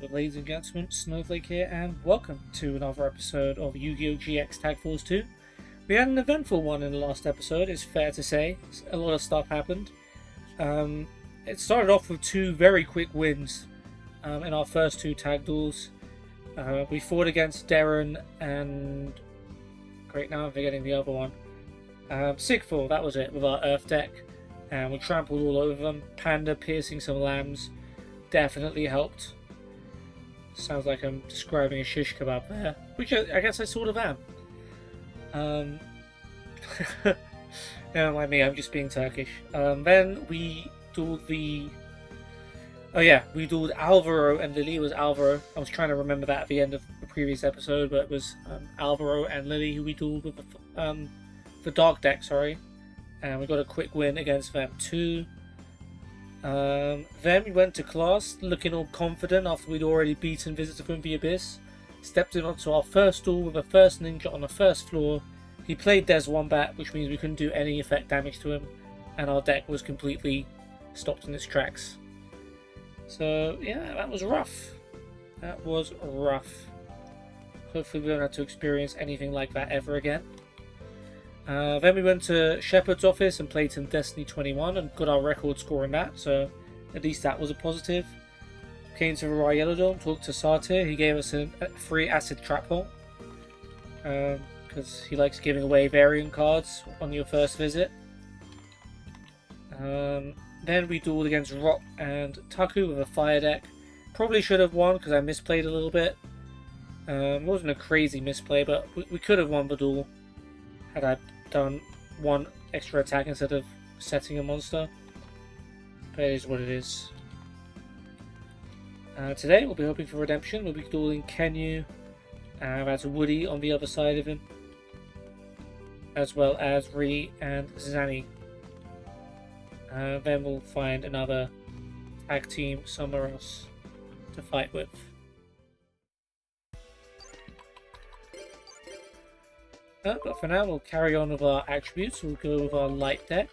Ladies and gentlemen, Snowflake here, and welcome to another episode of Yu-Gi-Oh! GX Tag Force 2. We had an eventful one in the last episode, it's fair to say. A lot of stuff happened. It started off with two very quick wins in our first two tag duels. We fought against Darren and... Great, now I'm forgetting the other one. Sigful, that was it, with our Earth deck. And we trampled all over them. Panda piercing some lambs definitely helped. Sounds like I'm describing a shish kebab there, which I guess I sort of am. Never mind me, I'm just being Turkish. Then we dueled the... Oh yeah, we dueled Alvaro and Lily. It was Alvaro. I was trying to remember that at the end of the previous episode, but it was Alvaro and Lily who we dueled with the Dark deck, sorry. And we got a quick win against them too. Then we went to class looking all confident after we'd already beaten Visitor from the Abyss. Stepped in onto our first duel with a first ninja on the first floor. He played Des Wombat, which means we couldn't do any effect damage to him, and our deck was completely stopped in its tracks. So yeah, that was rough. That was rough. Hopefully we don't have to experience anything like that ever again. Then we went to Shepard's office and played some Destiny 21 and got our record score in that, so at least that was a positive. Came to Raw Yellow Dome, talked to Satyr. He gave us a free acid trap hole because he likes giving away variant cards on your first visit. Then we dueled against Rock and Taku with a fire deck. Probably should have won because I misplayed a little bit. It wasn't a crazy misplay, but we could have won the duel had I done one extra attack instead of setting a monster. But it is what it is. Today we'll be hoping for redemption. We'll be dueling Kenyu. That's Woody on the other side of him, as well as Ri and Zani. Then we'll find another tag team somewhere else to fight with. But for now, we'll carry on with our attributes. We'll go with our light deck.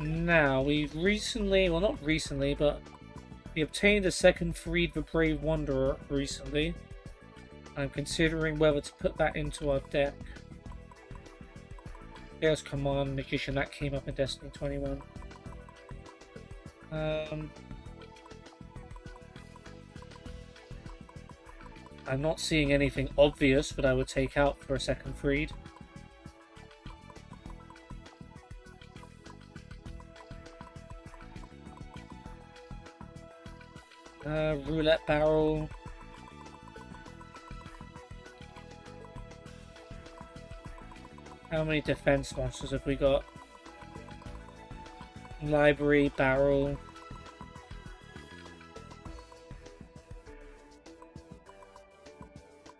Now, we've recently, well not recently, but we obtained a second Freed the Brave Wanderer recently. I'm considering whether to put that into our deck. There's Command Magician, that came up in Destiny 21. I'm not seeing anything obvious that I would take out for a second Freed. Roulette Barrel. How many defense monsters have we got? Library, Barrel.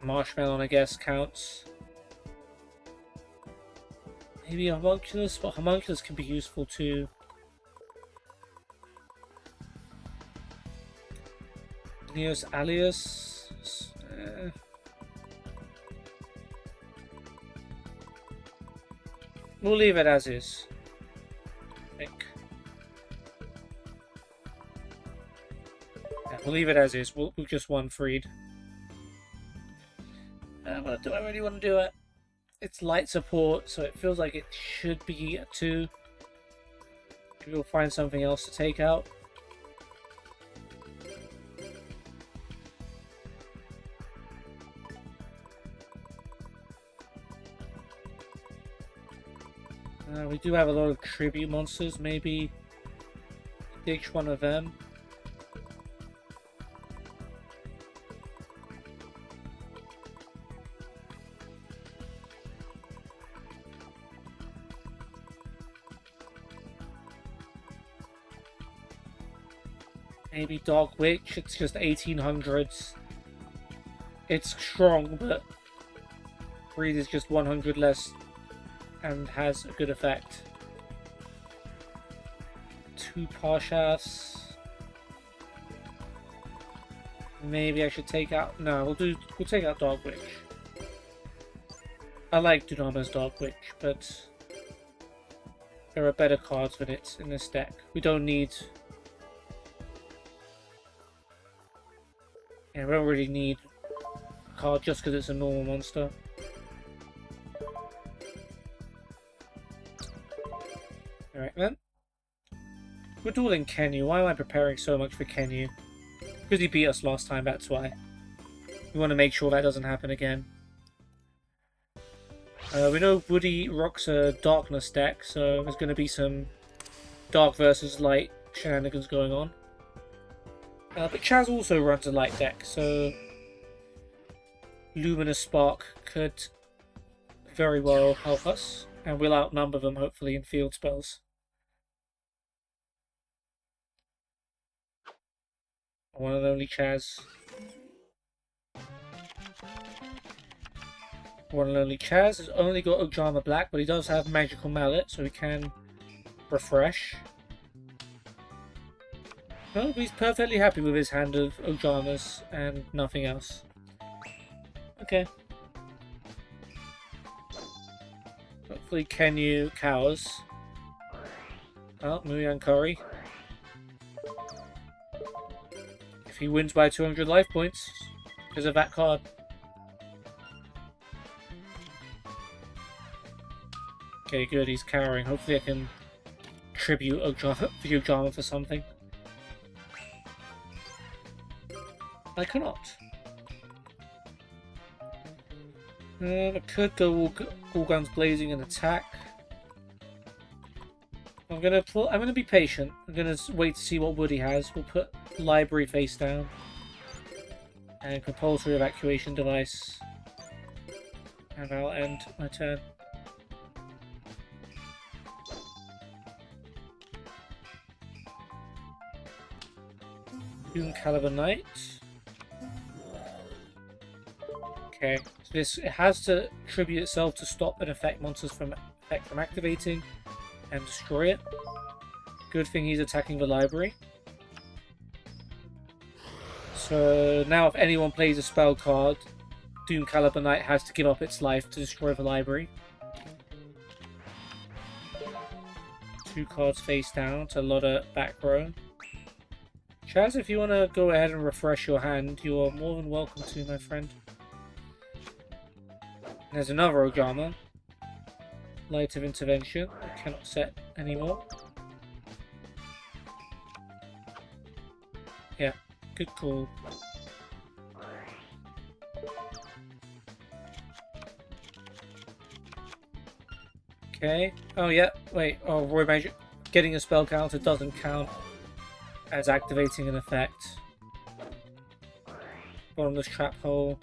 Marshmallow, I guess, counts. Maybe a Homunculus, but Homunculus can be useful too. Neos Alias. We'll leave it as is, I think. Yeah, we'll leave it as is. We'll just one Freed. But do I really want to do it? It's light support, so it feels like it should be a 2. Maybe we'll find something else to take out. We do have a lot of tribute monsters, maybe ditch one of them. Maybe Dark Witch, it's just 1800s. It's strong, but Breed is just 100 less and has a good effect. 2 Parshas. Maybe I should take out... No, we'll take out Dark Witch. I like Dunama's Dark Witch, but there are better cards than it in this deck. We don't need Yeah, we don't really need a card just because it's a normal monster. Alright then. We're dueling Kenyu. Why am I preparing so much for Kenyu? Because he beat us last time, that's why. We want to make sure that doesn't happen again. We know Woody rocks a darkness deck, so there's going to be some dark versus light shenanigans going on. But Chazz also runs a light deck, so Luminous Spark could very well help us, and we'll outnumber them hopefully in field spells. One and only Chazz. One and only Chazz has only got Ojama Black, but he does have Magical Mallet, so he can refresh. No, but he's perfectly happy with his hand of Ojamas and nothing else. Okay. Hopefully Kenyu cowers. Oh, Muyan Curry. If he wins by 200 life points because of that card. Okay, good, he's cowering. Hopefully I can tribute Ojama for something. I cannot. I could go all guns blazing and attack. I'm gonna be patient. I'm gonna wait to see what Woody has. We'll put library face down and compulsory evacuation device, and I'll end my turn. Doom Caliber Knight. Okay, so it has to tribute itself to stop an effect monsters from activating and destroy it. Good thing he's attacking the library. So now if anyone plays a spell card, Doom Caliber Knight has to give up its life to destroy the library. 2 cards face down, it's a lot of back row. Chazz, if you want to go ahead and refresh your hand, you are more than welcome to, my friend. There's another Ojama. Light of Intervention. I cannot set anymore. Yeah, good call. Okay. Oh, yeah. Wait. Oh, Roy Major. Getting a spell counter doesn't count as activating an effect. Bottomless Trap Hole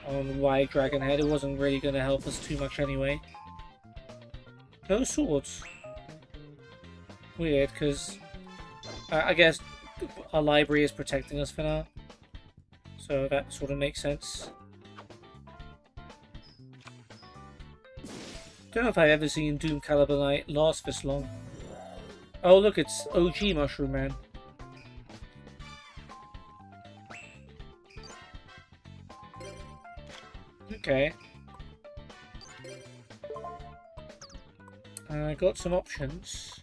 on White Dragon Head. It wasn't really going to help us too much anyway. No swords. Weird, because I guess our library is protecting us for now. So that sort of makes sense. Don't know if I've ever seen Doom Caliber Knight last this long. Oh look, it's OG Mushroom Man. Okay. I got some options.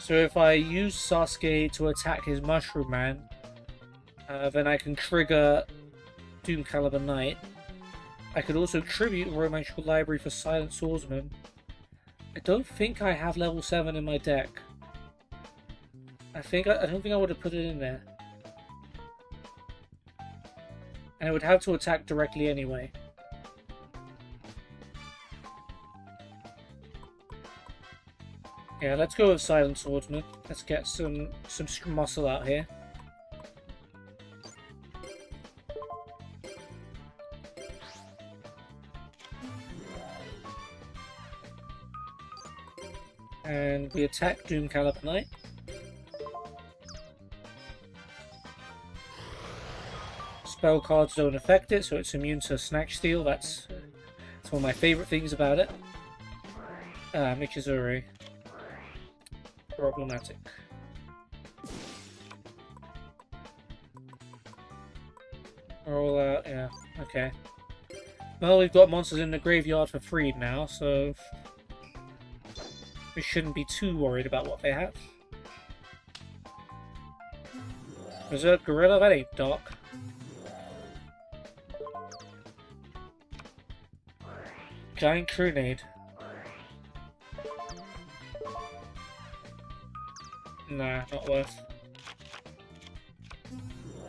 So if I use Sasuke to attack his Mushroom Man, then I can trigger Doom Caliber Knight. I could also tribute Royal Magical Library for Silent Swordsman. I don't think I have level 7 in my deck. I don't think I would have put it in there. And it would have to attack directly anyway. Yeah, let's go with Silent Swordsman. Let's get some muscle out here. And we attack Doom Caliber Knight. Spell cards don't affect it, so it's immune to Snatch Steal. That's one of my favourite things about it. Michizuri. Problematic. Roll out, yeah, okay. Well, we've got monsters in the graveyard for free now, so we shouldn't be too worried about what they have. Berserk Gorilla, that ain't dark. Giant Grenade. Nah, not worth.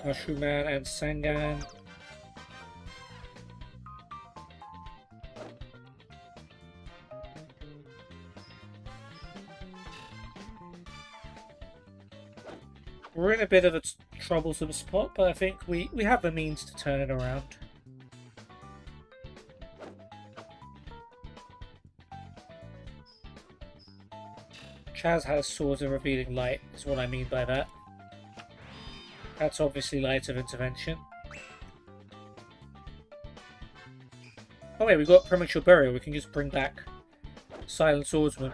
Mushroom Man and Sangan. We're in a bit of a troublesome spot, but I think we have the means to turn it around. Chazz has Swords of Revealing Light, is what I mean by that. That's obviously Light of Intervention. Oh wait, we've got Premature Burial, we can just bring back Silent Swordsman.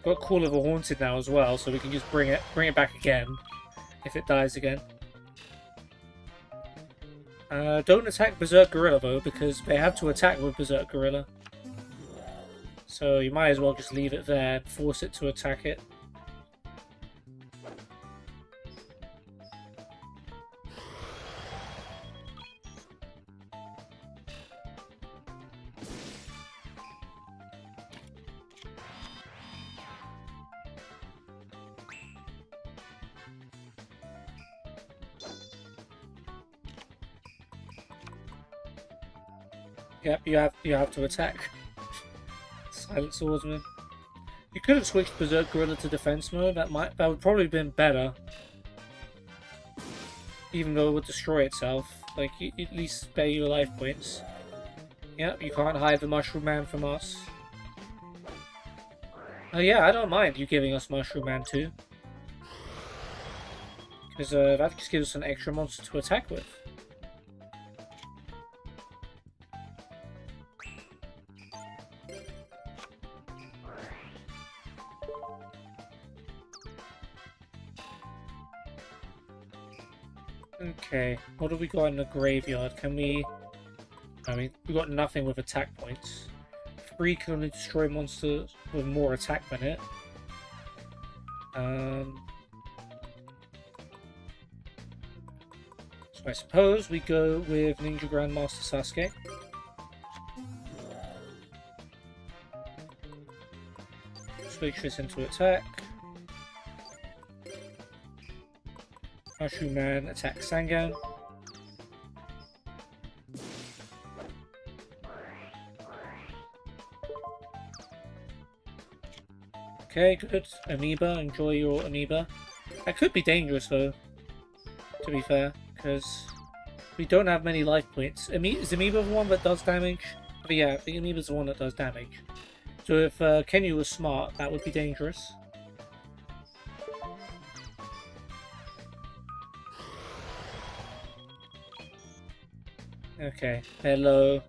Got Call of the Haunted now as well, so we can just bring it back again if it dies again. Don't attack Berserk Gorilla though, because they have to attack with Berserk Gorilla. So you might as well just leave it there and force it to attack it. Yep, you have to attack. Silent Swordsman. You could have switched Berserk Gorilla to defense mode. That would probably have been better. Even though it would destroy itself, like at least spare your life points. Yep, you can't hide the Mushroom Man from us. Oh yeah, I don't mind you giving us Mushroom Man too. Because that just gives us an extra monster to attack with. Okay, what have we got in the graveyard? Can we... I mean, we got nothing with attack points. 3 can only destroy monsters with more attack than it. So I suppose we go with Ninja Grandmaster Sasuke. Switch this into attack. Mushroom Man attacks Sangan. Okay, good. Amoeba, enjoy your amoeba. That could be dangerous though, to be fair, because we don't have many life points. Is Amoeba the one that does damage? But yeah, the Amoeba's the one that does damage. So if Kenyu was smart, that would be dangerous. Okay, hello.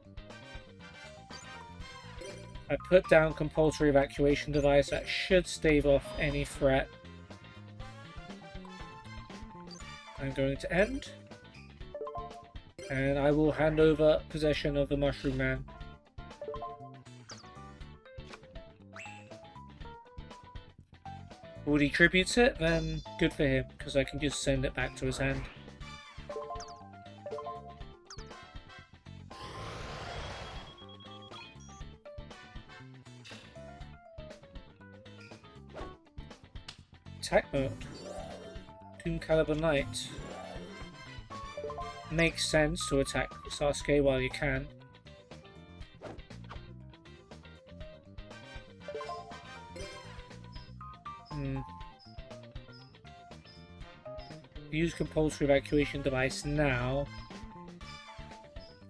I put down compulsory evacuation device. That should stave off any threat. I'm going to end. And I will hand over possession of the Mushroom Man. Would he tributes it? Then good for him, because I can just send it back to his hand. Attack mode. Doom Caliber Knight. Makes sense to attack Sasuke while you can. Use compulsory evacuation device now.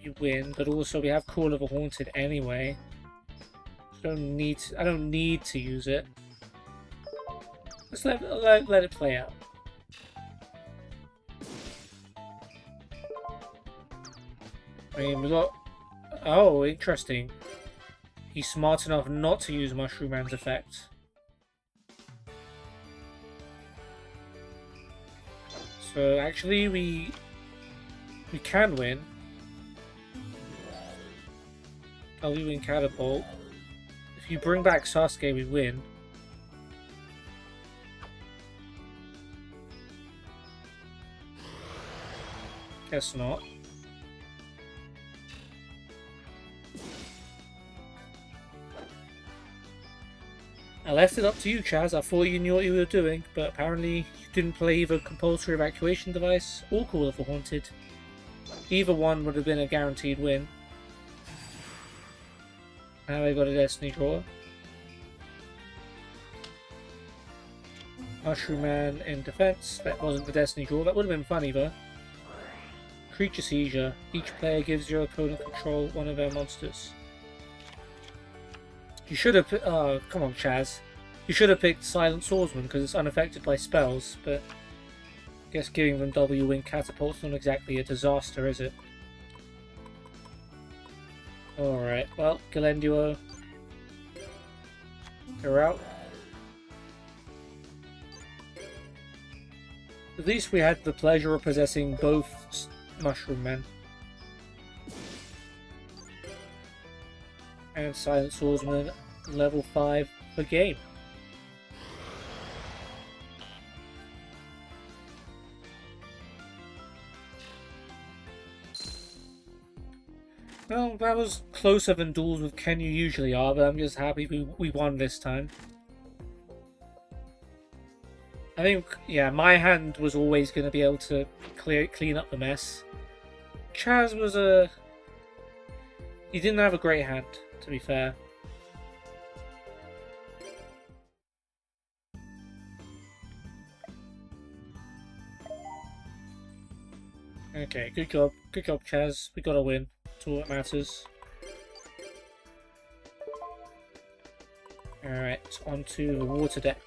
You win, but also we have Call of the Haunted anyway. So I don't need to use it. Let's let it play out. I mean, we got... Oh, interesting. He's smart enough not to use Mushroom Man's effect. So actually we can win. Oh, we win Catapult. If you bring back Sasuke, we win. Guess not. I left it up to you, Chazz. I thought you knew what you were doing, but apparently you didn't play either Compulsory Evacuation Device or Call of the Haunted. Either one would have been a guaranteed win. Now I got a Destiny drawer. Mushroom Man in defense. That wasn't the Destiny drawer. That would have been funny though. Creature Seizure. Each player gives your opponent control one of their monsters. You should have... Oh, come on, Chazz. You should have picked Silent Swordsman because it's unaffected by spells, but I guess giving them W-Wing Catapult's not exactly a disaster, is it? Alright, well, Galenduo. You're out. At least we had the pleasure of possessing both Mushroom Men. And Silent Swordsman, level 5 per game. Well, that was closer than duels with Ken you usually are, but I'm just happy we won this time. I think, yeah, my hand was always going to be able to clean up the mess. Chazz was a... He didn't have a great hand, to be fair. Okay, good job, Chazz. We got a win. That's all that matters. Alright, on to the water deck.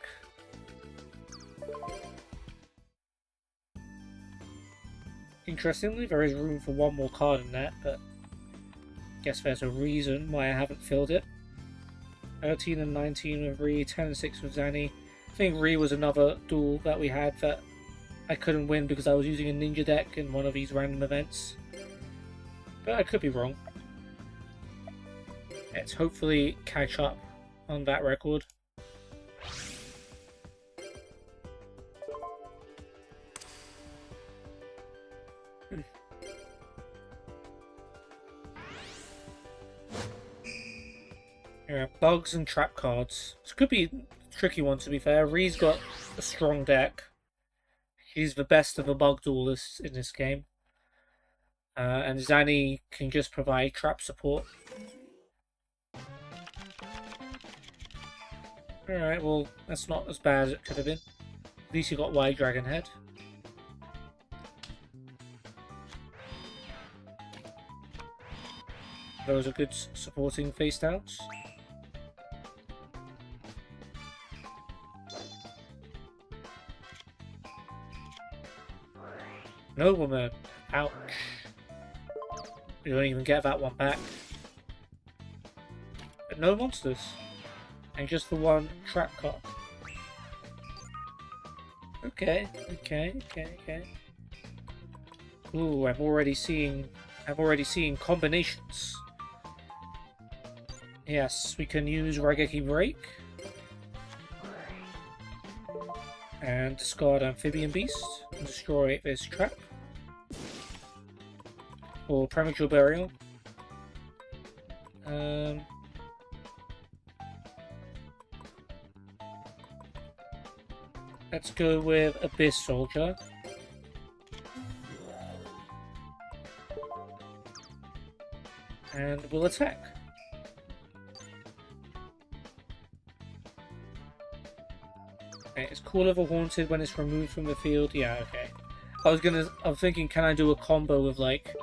Interestingly, there is room for one more card in that, but I guess there's a reason why I haven't filled it. 13 and 19 with Ree, 10 and 6 with Zanny. I think Ree was another duel that we had that I couldn't win because I was using a ninja deck in one of these random events. But I could be wrong. Let's hopefully catch up on that record. Yeah, bugs and trap cards. This could be a tricky one, to be fair. Ree's got a strong deck. He's the best of the bug duelists in this game. And Zanny can just provide trap support. Alright, well, that's not as bad as it could have been. At least you got Wide Dragon Head. Those are good supporting face downs. Nobleman. Ouch. We don't even get that one back. But no monsters. And just the one trap card. Okay. Ooh, I'm already seeing combinations. Yes, we can use Raigeki Break. And discard Amphibian Beast and destroy this trap. Or Premature Burial. Let's go with Abyss Soldier. And we'll attack. Okay, it's Call of the Haunted when it's removed from the field. Yeah, okay. I'm thinking, can I do a combo with like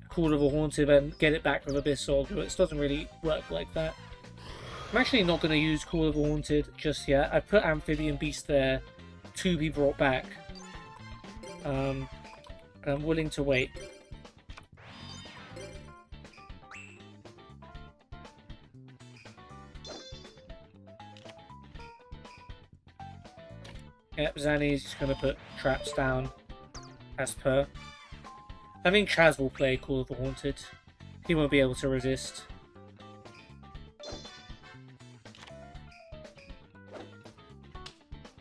Call of the Haunted and get it back with Abyss Soldier? It doesn't really work like that. I'm actually not going to use Call of the Haunted just yet. I put Amphibian Beast there to be brought back. And I'm willing to wait. Yep, Zanny's just going to put traps down. as per. I think Chazz will play Call of the Haunted. He won't be able to resist.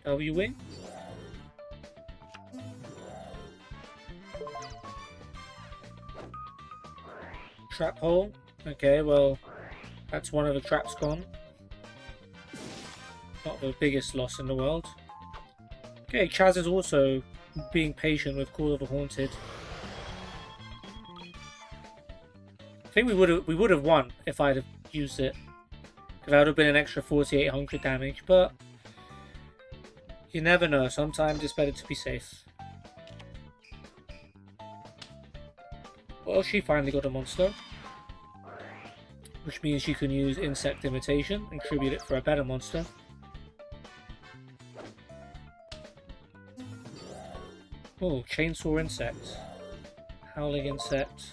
W wing. Trap hole. Okay, well, that's one of the traps gone. Not the biggest loss in the world. Okay, Chazz is also being patient with Call of the Haunted. I think we would have won if I'd have used it, because that would have been an extra 4,800 damage. But you never know. Sometimes it's better to be safe. Well, she finally got a monster, which means she can use Insect Imitation and tribute it for a better monster. Oh, Chainsaw Insect. Howling Insect.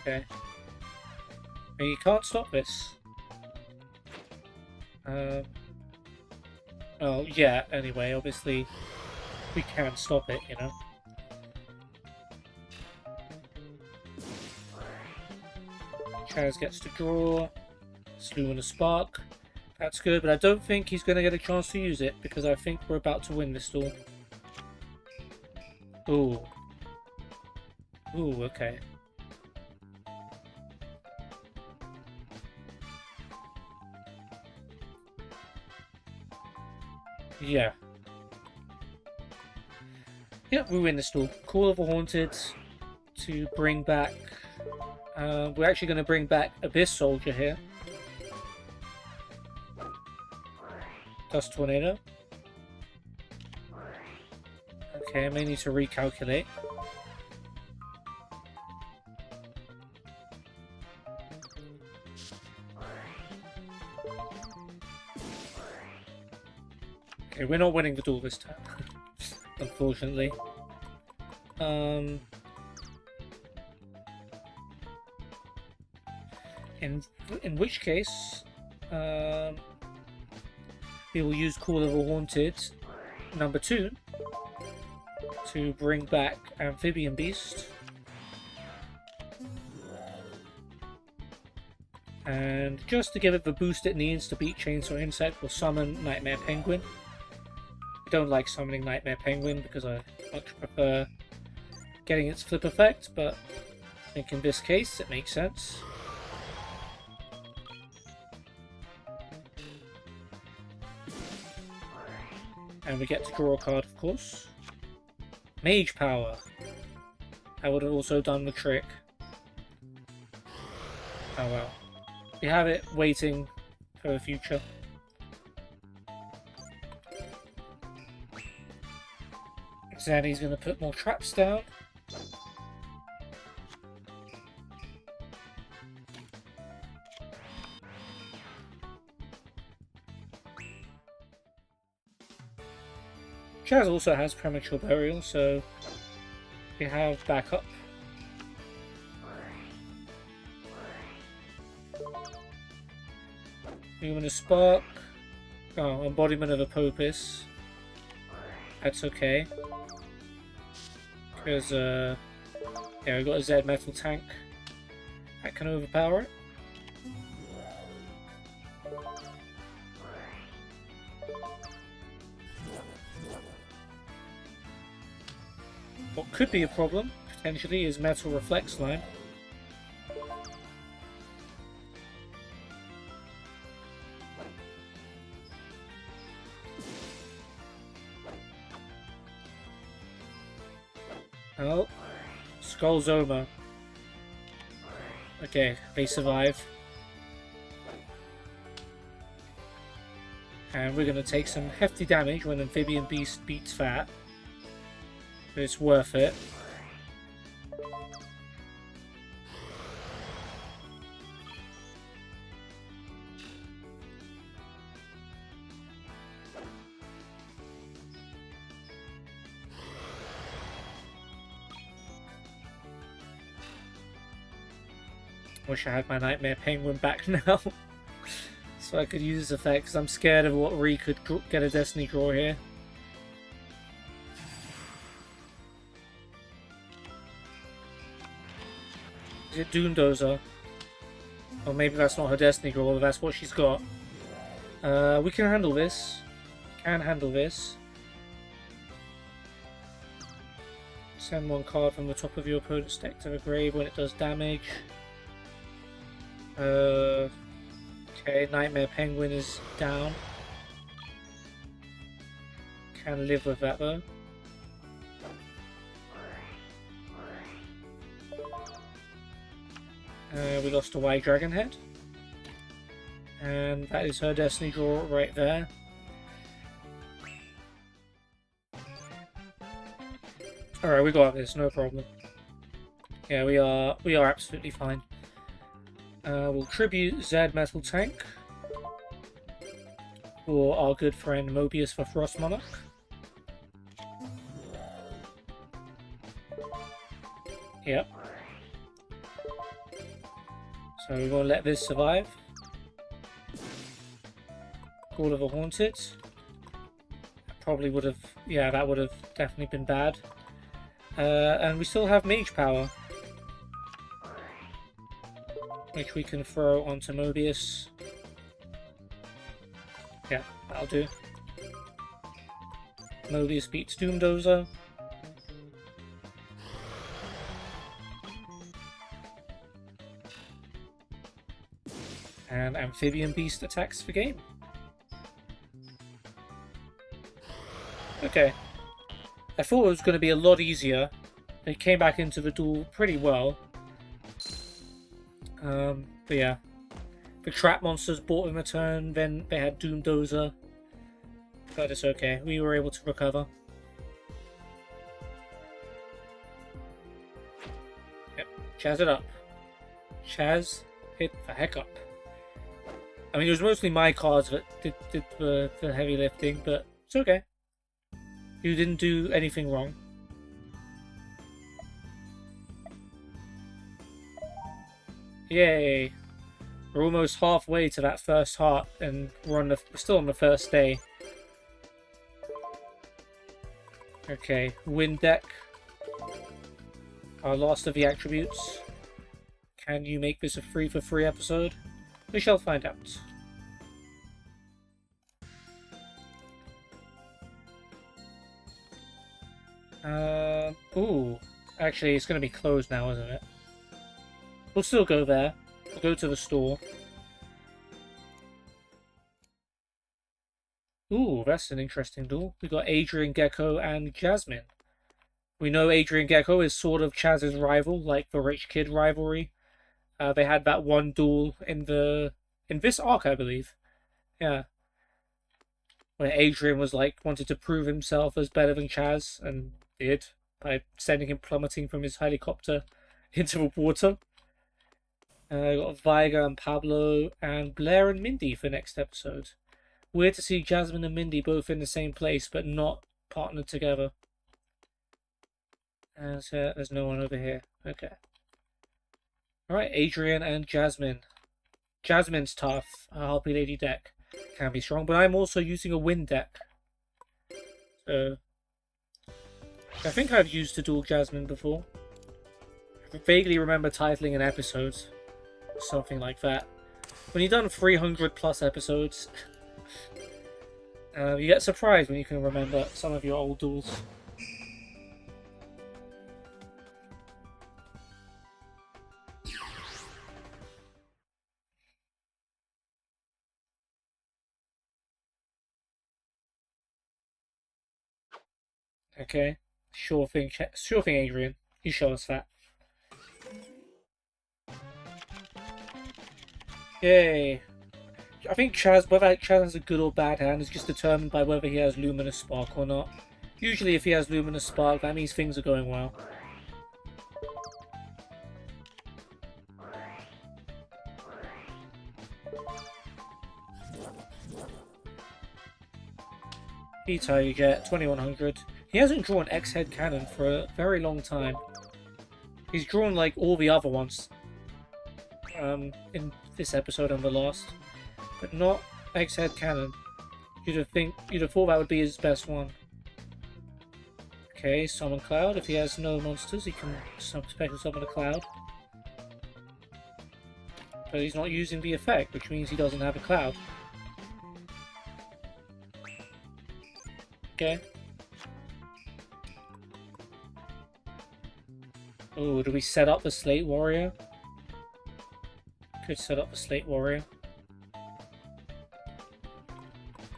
Okay. You can't stop this. Oh, yeah, anyway, obviously we can stop it, you know. Chazz gets to draw. Slew and a Spark. That's good, but I don't think he's going to get a chance to use it, because I think we're about to win this duel. Ooh. Ooh, okay. Yeah. Yep, we win this duel. Call of the Haunted to bring back... we're actually going to bring back Abyss Soldier here. Dust Tornado. Okay, I may need to recalculate. Okay, we're not winning the duel this time, unfortunately. In which case, we will use Call of the Haunted number 2 to bring back Amphibian Beast. And just to give it the boost it needs to beat Chainsaw Insect, we'll summon Nightmare Penguin. I don't like summoning Nightmare Penguin because I much prefer getting its flip effect, but I think in this case it makes sense. And we get to draw a card, of course. Mage Power. I would have also done the trick. Oh well. We have it waiting for the future. Zanny's going to put more traps down. Chazz also has Premature Burial, so we have backup. Luminous Spark. Oh, Embodiment of a Popus. That's okay. Because, yeah, we've got a Z Metal Tank. That can overpower it. What could be a problem, potentially, is Metal Reflex Line. Oh, Skullzoma. Okay, they survive. And we're going to take some hefty damage when Amphibian Beast beats Fat. But it's worth it. Wish I had my Nightmare Penguin back now. So I could use this effect, because I'm scared of what Ree could get a Destiny draw here. Is it Doomdozer? Or maybe that's not her Destiny Draw, or that's what she's got. We can handle this. Can handle this. Send one card from the top of your opponent's deck to the grave when it does damage. Okay, Nightmare Penguin is down. Can live with that though. We lost a White Dragon Head. And that is her Destiny Draw right there. Alright, we got this, no problem. Yeah, we are absolutely fine. We'll tribute Zed Metal Tank for our good friend Mobius for Frost Monarch. Yep. So we're going to let this survive. Call of the Haunted. Probably would have... yeah, that would have definitely been bad. And we still have Mage Power, which we can throw onto Mobius. Yeah, that'll do. Mobius beats Doomdozer. And Amphibian Beast attacks the game. Okay. I thought it was going to be a lot easier. They came back into the duel pretty well. But yeah. The trap monsters bought them a turn, then they had Doomdozer. But it's okay. We were able to recover. Yep. Chazz it up. Chazz it the heck up. I mean, it was mostly my cards that did the heavy lifting, but it's okay. You didn't do anything wrong. Yay! We're almost halfway to that first heart, and we're still on the first day. Okay, Wind deck. Our last of the attributes. Can you make this a 3-for-3 episode? We shall find out. Ooh. Actually, it's going to be closed now, isn't it? We'll still go there. We'll go to the store. Ooh, that's an interesting duel. We got Adrian Gecko and Jasmine. We know Adrian Gecko is sort of Chazz's rival, like the Rich Kid rivalry. They had that one duel in this arc, I believe. Yeah. Where Adrian was like, wanted to prove himself as better than Chazz, and did, by sending him plummeting from his helicopter into the water. Got Viga and Pablo, and Blair and Mindy for next episode. Weird to see Jasmine and Mindy both in the same place, but not partnered together. And so there's no one over here. Okay. Alright, Adrian and Jasmine. Jasmine's tough. Harpy Lady deck can be strong, but I'm also using a Wind deck. So I think I've used the dual Jasmine before. I vaguely remember titling an episode. Something like that. When you've done 300 plus episodes, you get surprised when you can remember some of your old duels. Okay, sure thing, Adrian. You show us that. Yay! I think Chazz, whether Chazz has a good or bad hand, is just determined by whether he has Luminous Spark or not. Usually, if he has Luminous Spark, that means things are going well. E-Tiger Jet, 2100. He hasn't drawn X-Head Cannon for a very long time. He's drawn like all the other ones in this episode and the last, but not X-Head Cannon. You'd have thought that would be his best one. Okay, Summon Cloud. If he has no monsters, he can special summon a Cloud. But he's not using the effect, which means he doesn't have a cloud. Okay. Oh, do we set up the Slate Warrior? Could set up the Slate Warrior.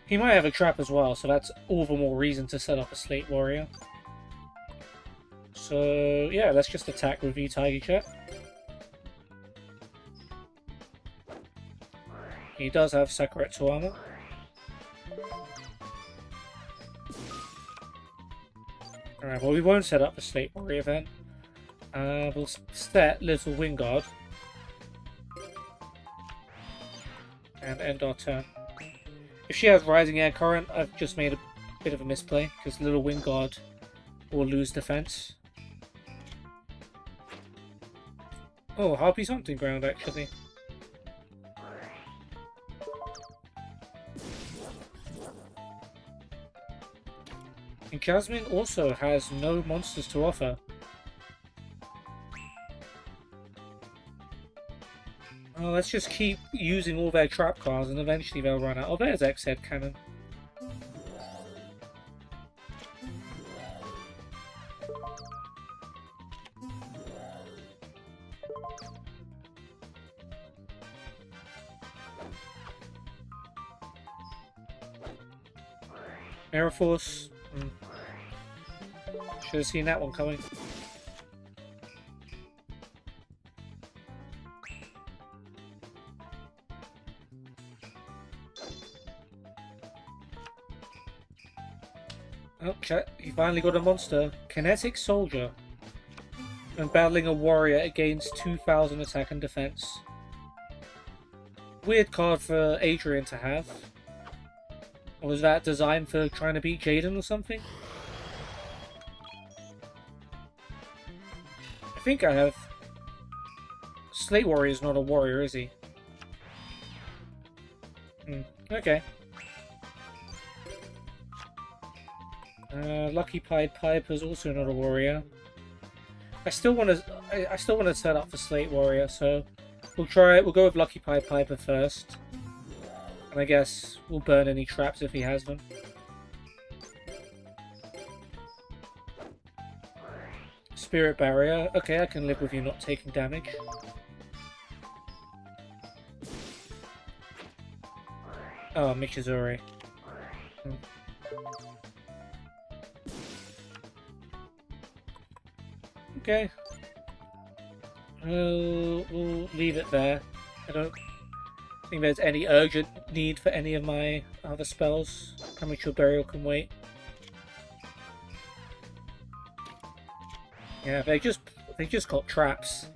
He might have a trap as well, so that's all the more reason to set up a Slate Warrior. So, yeah, let's just attack with V-Tiger Jet. He does have Sakuretsu armor. Alright, well we won't set up the Slate Warrior then. We'll set Little Wingard. And end our turn. If she has Rising Air Current, I've just made a bit of a misplay, because Little Wingard will lose defense. Oh, Harpy's Hunting Ground, actually. And Jasmine also has no monsters to offer. Well, let's just keep using all their trap cards and eventually they'll run out. Oh, there's X-Head Cannon. Air Force. Should have seen that one coming. Oh, chat, you finally got a monster. Kinetic Soldier. And battling a warrior against 2000 attack and defense. Weird card for Adrian to have. Or was that designed for trying to beat Jaden or something? I think I have... Slate Warrior's not a warrior, is he? Okay. Lucky Pied Piper's also not a warrior. I still want to set up for Slate Warrior, so we'll go with Lucky Pied Piper first. And I guess we'll burn any traps if he has them. Spirit Barrier. Okay, I can live with you not taking damage. Oh, Michizori. Okay. We'll leave it there. I don't think there's any urgent need for any of my other spells. Premature Burial can wait. Yeah, they just got traps.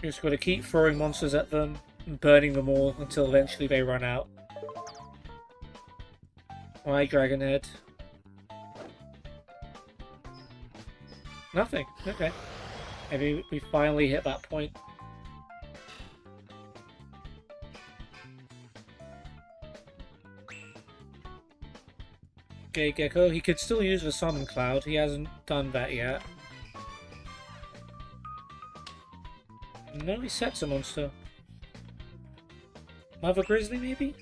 You just got to keep throwing monsters at them and burning them all until eventually they run out. Why Dragonhead? Nothing. Okay. Maybe we finally hit that point. Okay, Gecko. He could still use the Summon Cloud. He hasn't done that yet. No, he sets a monster. Mother Grizzly, maybe?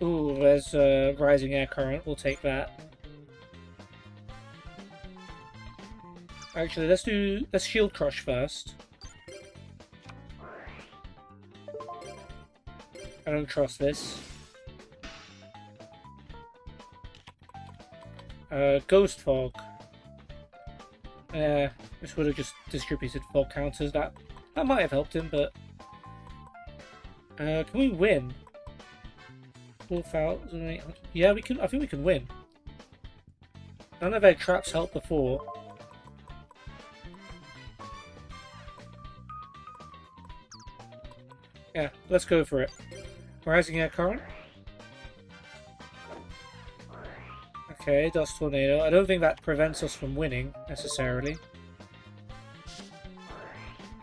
Ooh, there's Rising Air Current. We'll take that. Actually, let's Shield Crush first. I don't trust this. Ghost Fog. This would have just distributed fog counters. That might have helped him, but can we win? 4,000. Yeah, we can. I think we can win. None of their traps helped before. Yeah, let's go for it. Rising Air Current. Okay, Dust Tornado. I don't think that prevents us from winning, necessarily.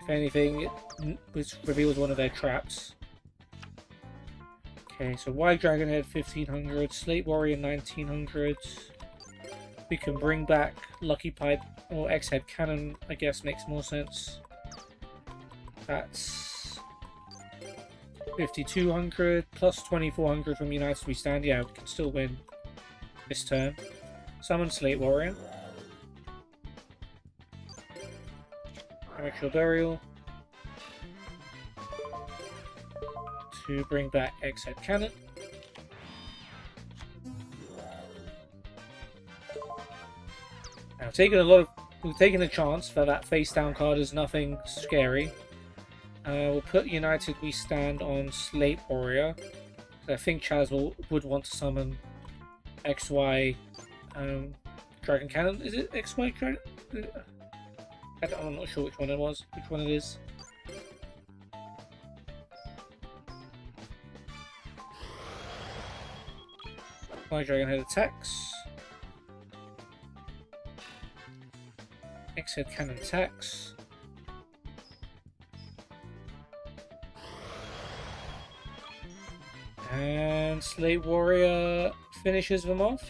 If anything, it reveals one of their traps. Okay, so White Dragonhead 1500, Slate Warrior 1900. We can bring back Lucky Pipe or X-Head Cannon, I guess makes more sense. That's 5200 plus 2400 from United We Stand. Yeah, we can still win this turn. Summon Slate Warrior. Actual Burial. To bring back X-Head Cannon. Now, we've taken a chance that that face down card is nothing scary. We'll put United We Stand on Slate Warrior. I think Chazz would want to summon XY Dragon Cannon. Is it XY Dragon? I'm not sure which one it was. Which one it is. My Dragonhead attacks. X-Head Cannon attacks. And Slate Warrior finishes them off.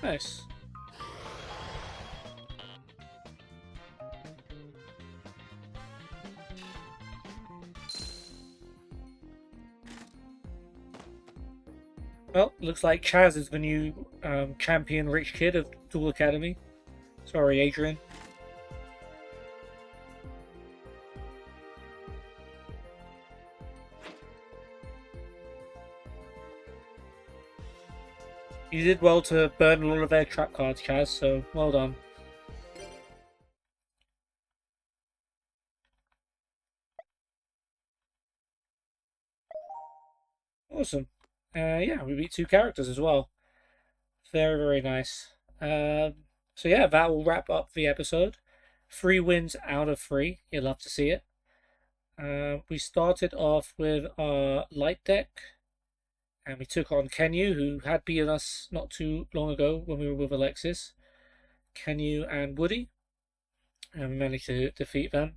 Nice. Well, looks like Chazz is the new champion rich kid of Duel Academy. Sorry, Adrian. You did well to burn a lot of their trap cards, Chazz, so well done. Awesome. Yeah, we beat 2 characters as well. Very, very nice. So yeah, that will wrap up the episode. 3 wins out of 3. You'll love to see it. We started off with our light deck. And we took on Kenyu, who had beaten us not too long ago when we were with Alexis. Kenyu and Woody. And we managed to defeat them.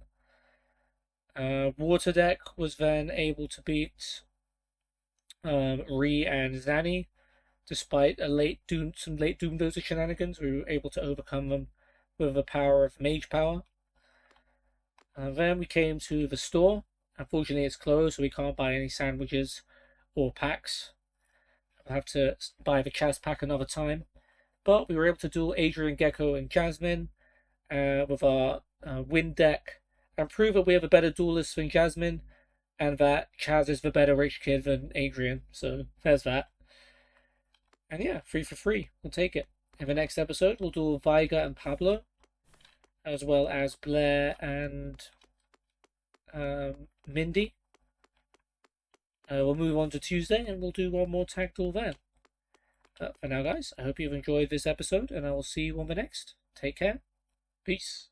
Water deck was then able to beat Ree and Zanny. Despite some late Doomdozer shenanigans, we were able to overcome them with the power of Mage Power. Then we came to the store. Unfortunately, it's closed, so we can't buy any sandwiches or packs. We'll have to buy the Chazz pack another time. But we were able to duel Adrian, Gecko, and Jasmine with our Wind deck and prove that we have a better duelist than Jasmine and that Chazz is the better rich kid than Adrian. So there's that. And yeah, 3 for 3. We'll take it. In the next episode, we'll duel Viga and Pablo, as well as Blair and Mindy. We'll move on to Tuesday and we'll do one more tag duel then. But for now, guys, I hope you've enjoyed this episode and I will see you on the next. Take care. Peace.